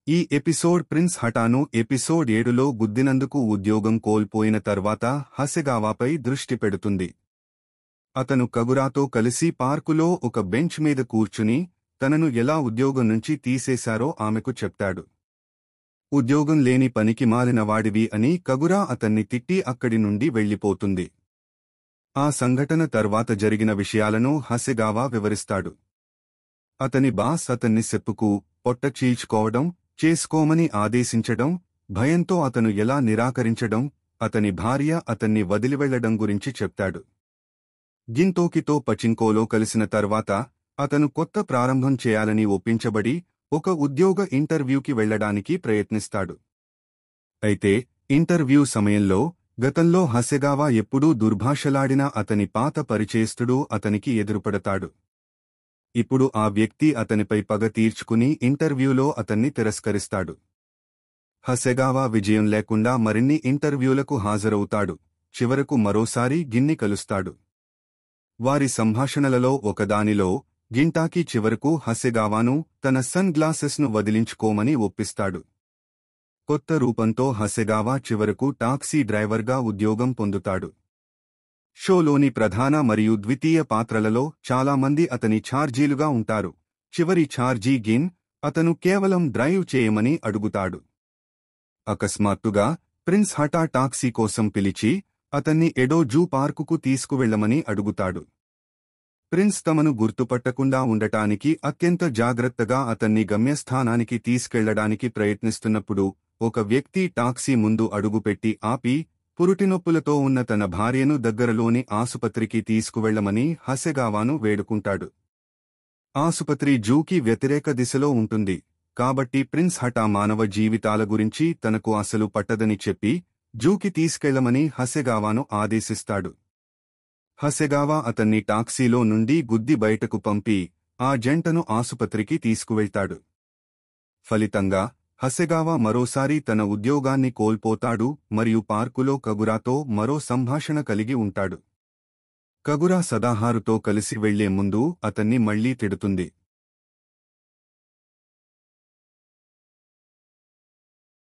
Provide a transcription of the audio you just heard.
ఈ episode prince హటాను episode 7లో గుద్దినందుకు ఉద్యోగం కోల్పోయిన తర్వాత హసెగావాపై దృష్టి పెడుతుంది. అతను కగురాతో కలిసి పార్కులో ఒక బెంచ్ మీద కూర్చుని తనను ఎలా ఉద్యోగం నుంచి తీసేశారో ఆమెకు చెప్తాడు. ఉద్యోగం లేని పనికి మాలినవాడివి అని కగురా అతన్ని తిట్టి అక్కడి నుండి వెళ్లిపోతుంది. ఆ సంఘటన తర్వాత జరిగిన విషయాలను హసెగావా వివరిస్తాడు. అతని బాస్ అతన్ని సెప్పుకు పొట్ట చీల్చుకోవడం చేసుకోమని ఆదేశించడం, భయంతో అతను ఎలా నిరాకరించడం, అతని భార్య అతన్ని వదిలివెళ్లడం గురించి చెప్తాడు. గింతోకితో పచింకోలో కలిసిన తర్వాత అతను కొత్త ప్రారంభం చేయాలని ఒప్పించబడి ఒక ఉద్యోగ ఇంటర్వ్యూకి వెళ్లడానికి ప్రయత్నిస్తాడు. అయితే ఇంటర్వ్యూ సమయంలో గతంలో హసెగావా ఎప్పుడూ దుర్భాషలాడిన అతని పాత పరిచయస్థుడు అతనికి ఎదురుపడతాడు. ఇప్పుడు ఆ వ్యక్తి అతనిపై పగ తీర్చుకుని ఇంటర్వ్యూలో అతన్ని తిరస్కరిస్తాడు. హసెగావా విజయం లేకుండా మరిన్ని ఇంటర్వ్యూలకు హాజరవుతాడు. చివరకు మరోసారి గిన్ని కలుస్తాడు. వారి సంభాషణలలో ఒకదానిలో గింటాకి చివరకు హసెగావాను తన సన్ గ్లాసెస్ను వదిలించుకోమని ఒప్పిస్తాడు. కొత్త రూపంతో హసెగావా చివరకు టాక్సీ డ్రైవర్గా ఉద్యోగం పొందుతాడు. షోలోని ప్రధాన మరియు ద్వితీయ పాత్రలలో చాలామంది అతని ఛార్జీలుగా ఉంటారు. చివరి ఛార్జీ గిన్ అతను కేవలం డ్రైవ్ చేయమని అడుగుతాడు. అకస్మాత్తుగా ప్రిన్స్ హటా టాక్సీ కోసం పిలిచి అతన్ని ఎడో జూ పార్కుకు తీసుకువెళ్లమని అడుగుతాడు. ప్రిన్స్ తమను గుర్తుపట్టకుండా ఉండటానికి అత్యంత జాగ్రత్తగా అతన్ని గమ్యస్థానానికి తీసుకెళ్లడానికి ప్రయత్నిస్తున్నప్పుడు ఒక వ్యక్తి టాక్సీ ముందు అడుగుపెట్టి ఆపి పురుటినొప్పులతో ఉన్న తన భార్యను దగ్గరలోని ఆసుపత్రికి తీసుకువెళ్లమని హసెగావాను వేడుకుంటాడు. ఆసుపత్రి జూకి వ్యతిరేక దిశలో ఉంటుంది కాబట్టి ప్రిన్స్ హటా మానవ జీవితాల గురించి తనకు అసలు పట్టదని చెప్పి జూకి తీసుకెళ్లమని హసెగావాను ఆదేశిస్తాడు. హసెగావా అతన్ని టాక్సీలో నుండి గుద్ది బయటకు పంపి ఆ జంటను ఆసుపత్రికి తీసుకువెళ్తాడు. ఫలితంగా హసెగావా మరోసారి తన ఉద్యోగాన్ని కోల్పోతాడు మరియు పార్కులో కగురాతో మరో సంభాషణ కలిగి ఉంటాడు. కగురా సదాహారుతో కలిసి వెళ్లే ముందు అతన్ని మళ్లీ తిడుతుంది.